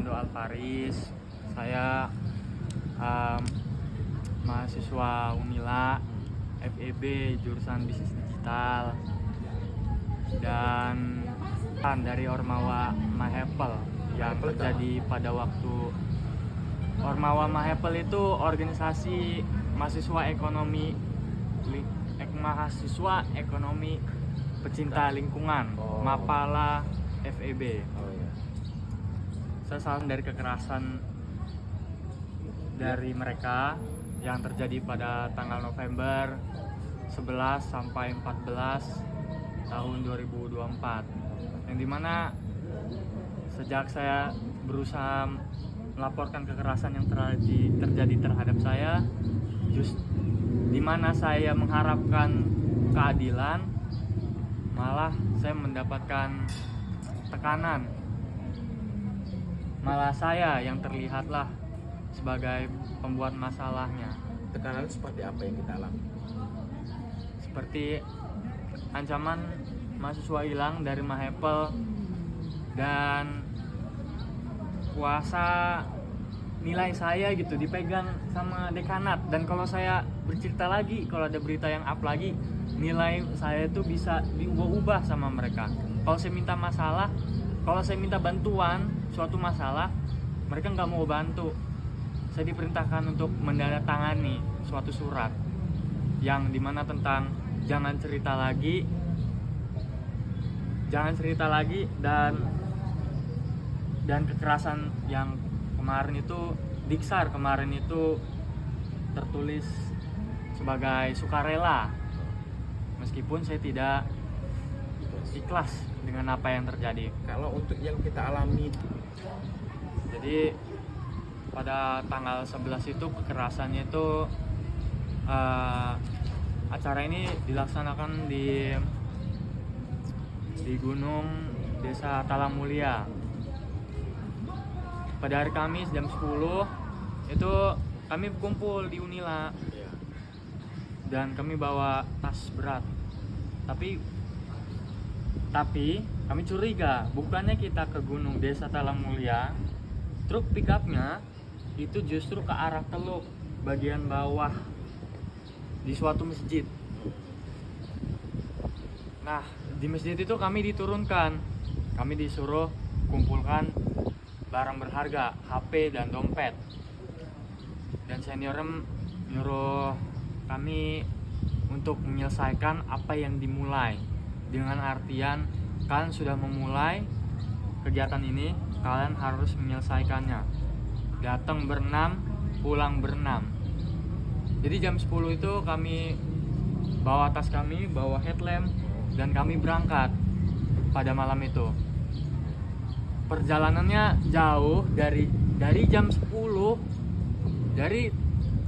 Fernando Alvaris. Saya mahasiswa Unila FEB jurusan Bisnis Digital dan dari Ormawa Mahepel yang terjadi pada waktu Ormawa Mahepel itu organisasi mahasiswa ekonomi pecinta lingkungan, Mapala FEB. Saya salah dari kekerasan dari mereka yang terjadi pada tanggal November 11 sampai 14 tahun 2024, yang dimana sejak saya berusaha melaporkan kekerasan yang terjadi terhadap saya, dimana saya mengharapkan keadilan, malah saya mendapatkan tekanan. Malah saya yang terlihatlah sebagai pembuat masalahnya. Tekanan seperti apa yang kita alami? Seperti ancaman mahasiswa hilang dari Mahepel dan kuasa nilai saya gitu dipegang sama dekanat. Dan kalau saya bercerita lagi, kalau ada berita yang up lagi, nilai saya itu bisa diubah-ubah sama mereka. Kalau saya minta bantuan suatu masalah, mereka nggak mau bantu. Saya diperintahkan untuk menandatangani suatu surat yang dimana tentang jangan cerita lagi dan kekerasan yang kemarin itu Diksar kemarin itu tertulis sebagai sukarela, meskipun saya tidak ikhlas dengan apa yang terjadi. Kalau untuk yang kita alami, jadi pada tanggal 11 itu kekerasannya itu acara ini dilaksanakan di Gunung Desa Talang Mulia. Pada hari Kamis jam 10 itu kami kumpul di Unila dan kami bawa tas berat. Tapi kami curiga, bukannya kita ke Gunung Desa Talang Mulia, truk pickupnya itu justru ke arah Teluk bagian bawah di suatu masjid. Nah, di masjid itu kami diturunkan, kami disuruh kumpulkan barang berharga, HP dan dompet. Dan senior nyuruh kami untuk menyelesaikan apa yang dimulai, dengan artian kalian sudah memulai kegiatan ini, kalian harus menyelesaikannya. Datang berenam, pulang berenam. Jadi jam 10 itu kami bawa tas kami, bawa headlamp, dan kami berangkat pada malam itu. Perjalanannya jauh dari jam 10 dari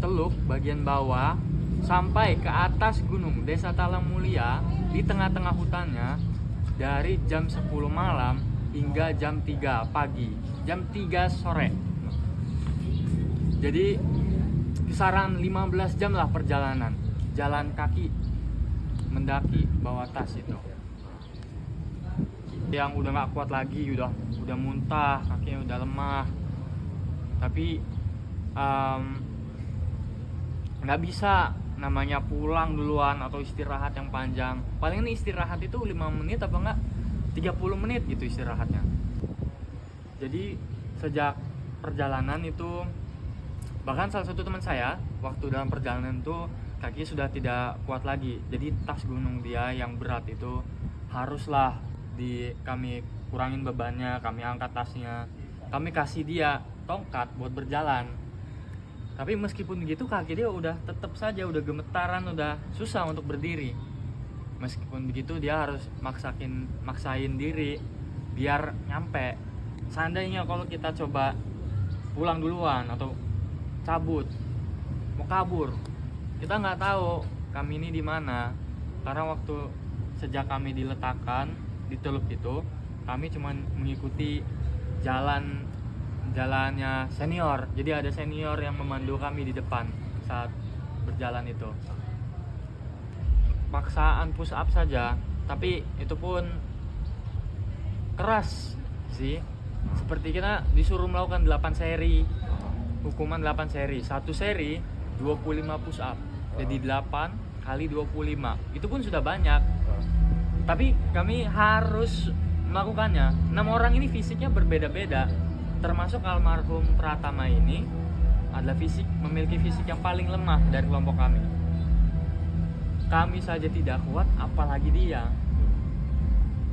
Teluk bagian bawah sampai ke atas Gunung Desa Talang Mulia di tengah-tengah hutannya dari jam 10 malam hingga jam 3 pagi, jam 3 sore. Jadi kisaran 15 jam lah perjalanan, jalan kaki mendaki bawa tas itu. Yang udah gak kuat lagi, udah muntah, kakinya udah lemah. Tapi nggak bisa namanya pulang duluan atau istirahat yang panjang. Paling ini istirahat itu 5 menit apa enggak 30 menit gitu istirahatnya. Jadi sejak perjalanan itu, bahkan salah satu teman saya waktu dalam perjalanan itu kakinya sudah tidak kuat lagi. Jadi tas gunung dia yang berat itu haruslah kami kurangin bebannya, kami angkat tasnya, kami kasih dia tongkat buat berjalan. Tapi meskipun begitu kaki dia udah tetap saja udah gemetaran, udah susah untuk berdiri. Meskipun begitu dia harus maksain diri biar nyampe. Seandainya kalau kita coba pulang duluan atau cabut mau kabur, kita nggak tahu kami ini di mana. Karena waktu sejak kami diletakkan di Teluk itu, kami cuma mengikuti jalannya senior. Jadi ada senior yang memandu kami di depan saat berjalan itu. Paksaan push up saja, tapi itu pun keras sih. Seperti kita disuruh melakukan 8 seri, hukuman 8 seri. Satu seri 25 push up. Jadi 8 kali 25. Itu pun sudah banyak. Tapi kami harus melakukannya. 6 orang ini fisiknya berbeda-beda. Termasuk almarhum Pratama ini adalah memiliki fisik yang paling lemah dari kelompok kami. Kami saja tidak kuat, apalagi dia.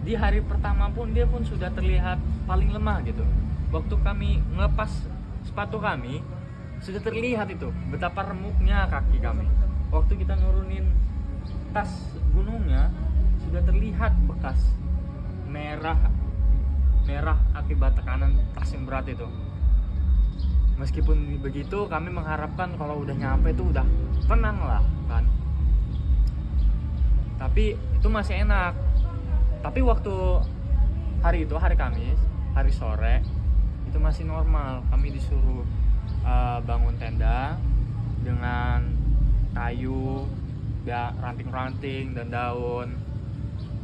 Di hari pertama pun dia pun sudah terlihat paling lemah gitu. Waktu kami ngelepas sepatu kami, sudah terlihat itu betapa remuknya kaki kami. Waktu kita nurunin tas gunungnya, sudah terlihat bekas merah akibat tekanan tas yang berat itu. Meskipun begitu, kami mengharapkan kalau udah nyampe itu udah tenang lah kan. Tapi itu masih enak. Tapi waktu hari itu, hari Kamis, hari sore, itu masih normal. Kami disuruh bangun tenda dengan kayu, ranting-ranting dan daun.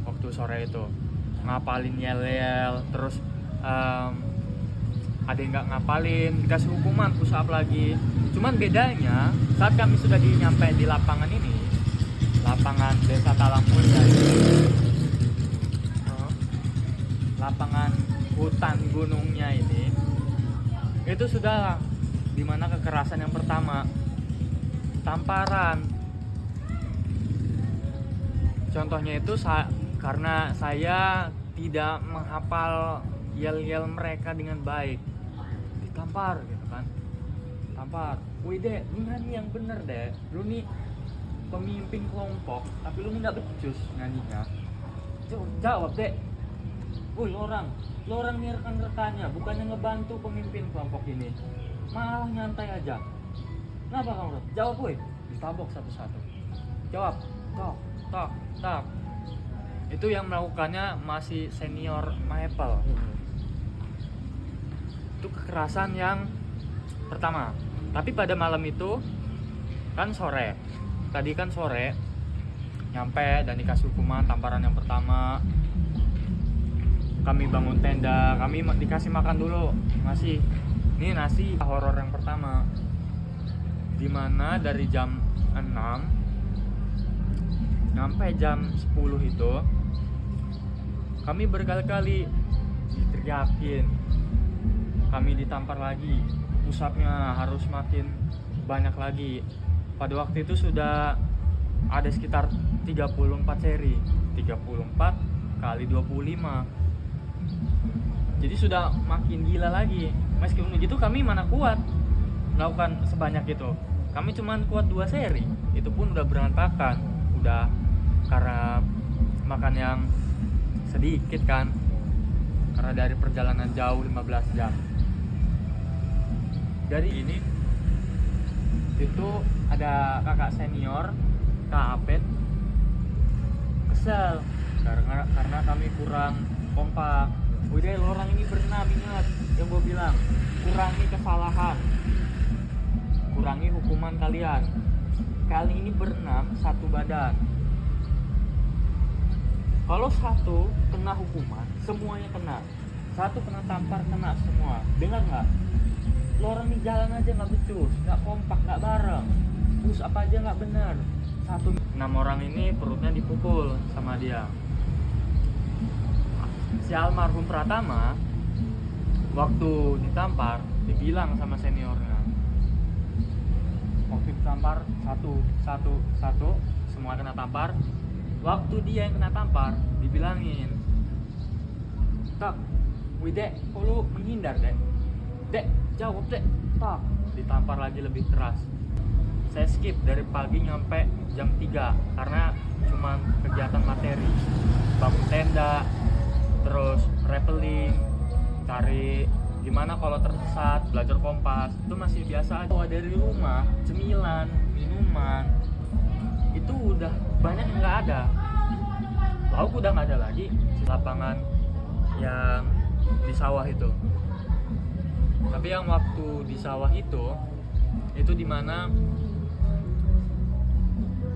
Waktu sore itu ngapalin yel-yel, terus ada yang nggak ngapalin, dikasih hukuman push up lagi. Cuman bedanya saat kami sudah nyampe di lapangan ini, lapangan Desa Talang Mulia, lapangan hutan gunungnya ini, itu sudah dimana kekerasan yang pertama, tamparan. Contohnya itu karena saya tidak menghafal yel-yel mereka dengan baik, ditampar gitu kan. Tampar, wih dek, lu nyanyi yang bener dek, lu nih pemimpin kelompok tapi lu nggak becus nyanyinya. Jawab dek. Woi, lo orang nih rekan-rekannya, bukannya ngebantu pemimpin kelompok ini, malah nyantai aja. Kenapa kamu? Jawab, woi. Ditabok satu-satu. Jawab. Tok. Itu yang melakukannya masih senior Maple. Itu kekerasan yang pertama. Tapi pada malam itu kan sore. Tadi kan sore nyampe dan dikasih hukuman tamparan yang pertama. Kami bangun tenda, kami dikasih makan dulu nasi. Ini nasi horor yang pertama, dimana dari jam 6 sampai jam 10 itu kami berkali-kali diteriakin, kami ditampar lagi, push up-nya harus makin banyak lagi. Pada waktu itu sudah ada sekitar 34 seri, 34 kali 25. Jadi sudah makin gila lagi. Meskipun begitu kami mana kuat melakukan sebanyak itu. Kami cuma kuat 2 seri. Itu pun udah berantakan. Udah karena makan yang sedikit kan. Karena dari perjalanan jauh 15 jam. Dari ini itu ada kakak senior, Kak Apet, kesel karena kami kurang kompak. Udah, lo orang ini berenam, ingat yang gue bilang, kurangi kesalahan, kurangi hukuman kalian. Kali ini berenam satu badan. Kalau satu kena hukuman, semuanya kena. Satu kena tampar, kena semua. Dengar nggak? Lo orang ini jalan aja nggak becus, nggak kompak, nggak bareng, push up aja nggak benar. 6 orang ini perutnya dipukul sama dia. Si almarhum Pratama waktu ditampar dibilang sama seniornya, waktu ditampar satu semua kena tampar. Waktu dia yang kena tampar dibilangin, tak, wih dek, kok lu menghindar dek, jawab dek, tak, ditampar lagi lebih keras. Saya skip dari pagi nyampe jam 3 karena cuma kegiatan materi, bangun tenda, terus rappelling, cari gimana kalau tersesat, belajar kompas. Itu masih biasa aja. Dari rumah, cemilan, minuman, itu udah banyak yang nggak ada. Lauk udah nggak ada lagi. Lapangan yang di sawah itu. Tapi yang waktu di sawah itu dimana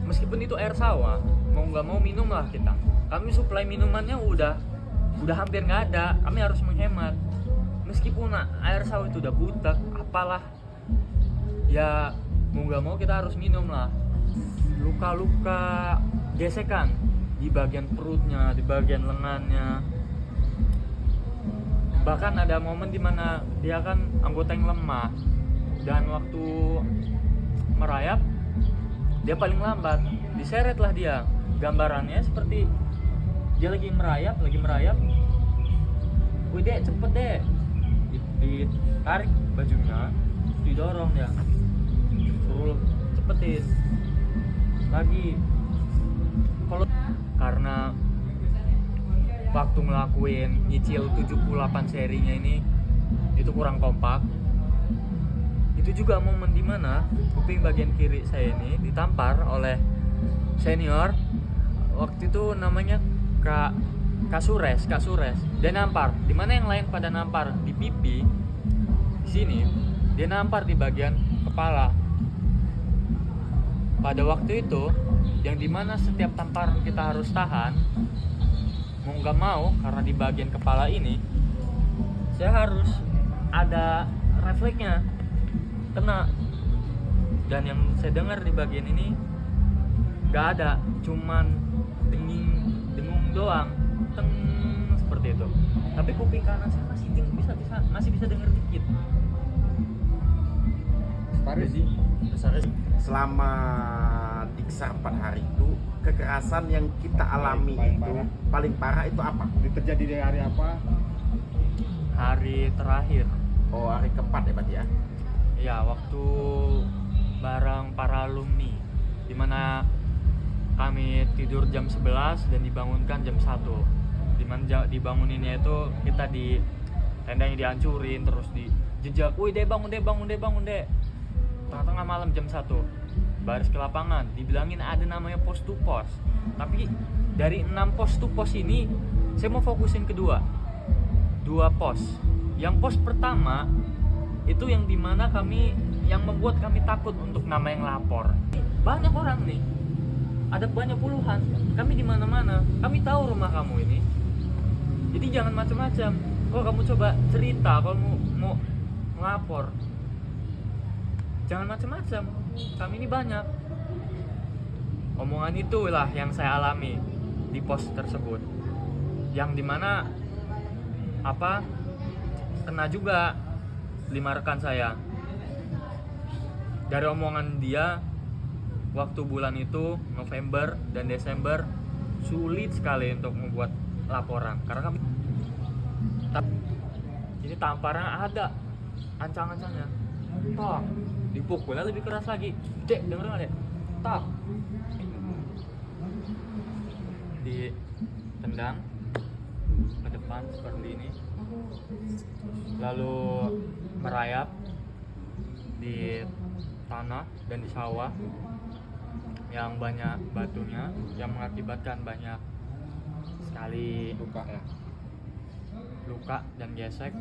meskipun itu air sawah, mau nggak mau minum lah kita. Kami suplai minumannya udah hampir nggak ada. Kami harus menghemat. meskipun air sawah itu udah butek apalah ya mau nggak mau kita harus minum lah. Luka-luka gesekan di bagian perutnya, di bagian lengannya, bahkan ada momen dimana dia kan anggota yang lemah dan waktu merayap dia paling lambat, diseret lah dia. Gambarannya seperti dia lagi merayap, wih dek cepet dek, ditarik bajunya, didorong ya, suruh cepetin lagi. Kalau karena waktu ngelakuin nyicil 78 serinya ini itu kurang kompak, itu juga momen dimana kuping bagian kiri saya ini ditampar oleh senior. Waktu itu namanya Kak Sures. Dia nampar, dimana yang lain pada nampar di pipi, di sini dia nampar di bagian kepala. Pada waktu itu yang dimana setiap tamparan kita harus tahan, mau nggak mau, karena di bagian kepala ini saya harus ada refleksnya kena. Dan yang saya dengar di bagian ini nggak ada, cuman dengung doang, teng seperti itu. Tapi kuping kanan saya masih bisa dengar dikit. Jadi selama diksar 4 hari itu kekerasan yang kita alami paling parah itu apa? Terjadi di hari apa? Hari terakhir. Oh, hari keempat ya berarti ya? Ya, waktu bareng para alumni, dimana kami tidur jam 11 dan dibangunkan jam 1. Dimana dibanguninnya itu kita di tendanya dihancurin, terus dijejak, wih deh bangun deh. Tengah-tengah malam jam 1 baris ke lapangan, dibilangin ada namanya pos to pos. Tapi dari 6 pos to pos ini saya mau fokusin kedua 2 pos. Yang pos pertama itu yang dimana yang membuat kami takut untuk nama yang lapor. Banyak orang nih, ada banyak puluhan, kami di mana-mana, kami tahu rumah kamu ini. Jadi jangan macam-macam. Kalau kamu coba cerita, kalau mau ngelapor, jangan macam-macam. Kami ini banyak. Omongan itulah yang saya alami di pos tersebut. Yang dimana kena juga 5 rekan saya. Dari omongan dia, waktu bulan itu November dan Desember sulit sekali untuk membuat laporan karena kami jadi tamparan ada ancang-ancangnya. Toh, dipukulnya lebih keras lagi. Dek, denger nggak dek? Tak. Ditendang ke depan seperti ini. Lalu merayap di tanah dan di sawah yang banyak batunya, yang mengakibatkan banyak sekali luka dan gesek.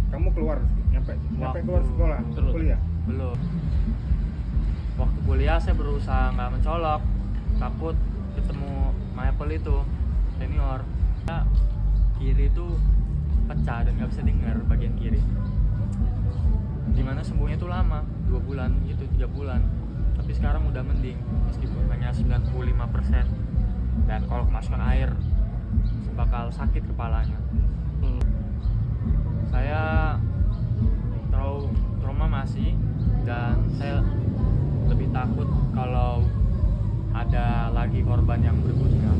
Kamu keluar nyampe keluar sekolah kuliah? Belum. Waktu kuliah saya berusaha nggak mencolok, takut ketemu Maple itu senior. Kiri itu pecah dan nggak bisa dengar bagian kiri. Dimana sembuhnya itu lama, 2 bulan gitu, 3 bulan. Tapi sekarang udah mending, meskipun hanya 95%. Dan kalau kemasukan air bakal sakit kepalanya. Saya trauma masih, dan saya lebih takut kalau ada lagi korban yang berikutnya.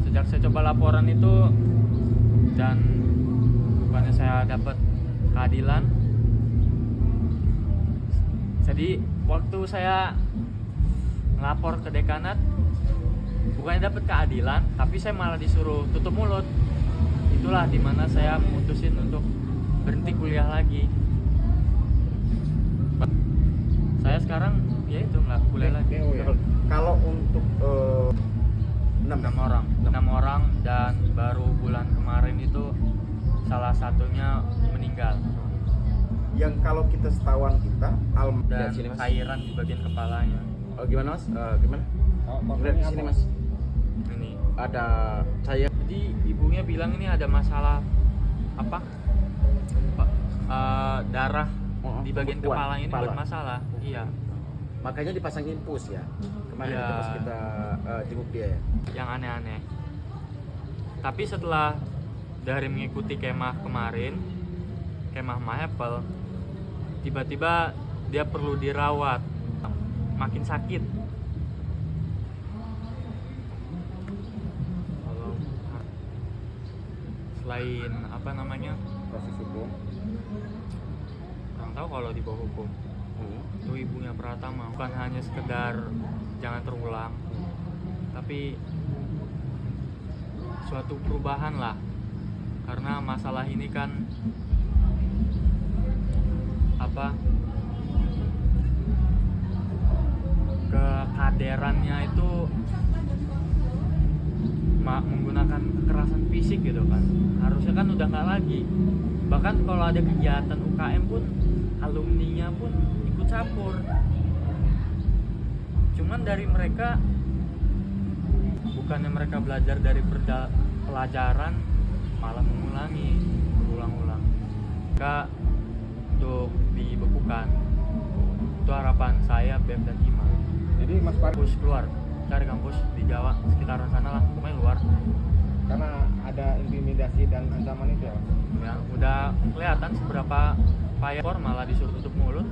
Sejak saya coba laporan itu dan bukannya saya dapat keadilan, jadi waktu saya ngelapor ke dekanat bukannya dapat keadilan, tapi saya malah disuruh tutup mulut. Itulah dimana saya memutusin untuk berhenti kuliah lagi. Saya sekarang ya itu nggak kuliah lagi. Kalau untuk 6 orang dan baru bulan kemarin itu salah satunya meninggal. Yang kalau kita setahuan kita Dan cairan di bagian kepalanya. gimana mas? Gimana? Lihat di sini mas. Ini Ada cairan Jadi ibunya bilang ini ada masalah apa? Darah di bagian pembekuan kepala ini kepala. bermasalah. Iya. Makanya dipasang infus ya. Kemarin Iya. itu pas kita jenguk dia ya. Yang aneh-aneh. Tapi setelah dari mengikuti kemah kemarin, kemah Mahapel, tiba-tiba dia perlu dirawat, makin sakit. Kalau selain apa namanya, Proses hukum. kurang tahu kalau di bawah hukum. Itu ibunya Pratama bukan hanya sekedar jangan terulang, tapi suatu perubahan lah, karena masalah ini kan apa, kekaderannya itu menggunakan kekerasan fisik gitu kan, harusnya kan udah nggak lagi. Bahkan kalau ada kegiatan UKM pun alumninya pun ikut campur. Cuman dari mereka, bukannya mereka belajar dari pelajaran, malah mengulangi berulang-ulang. Mereka untuk dibekukan. Itu harapan saya, BEM dan Hima. Jadi Mas Farid, Kampus keluar, cari kampus di Jawa sekitaran sana lah, pokoknya luar. karena ada intimidasi dan ancaman itu ya Mas? Ya, udah kelihatan seberapa payah malah disuruh tutup mulut.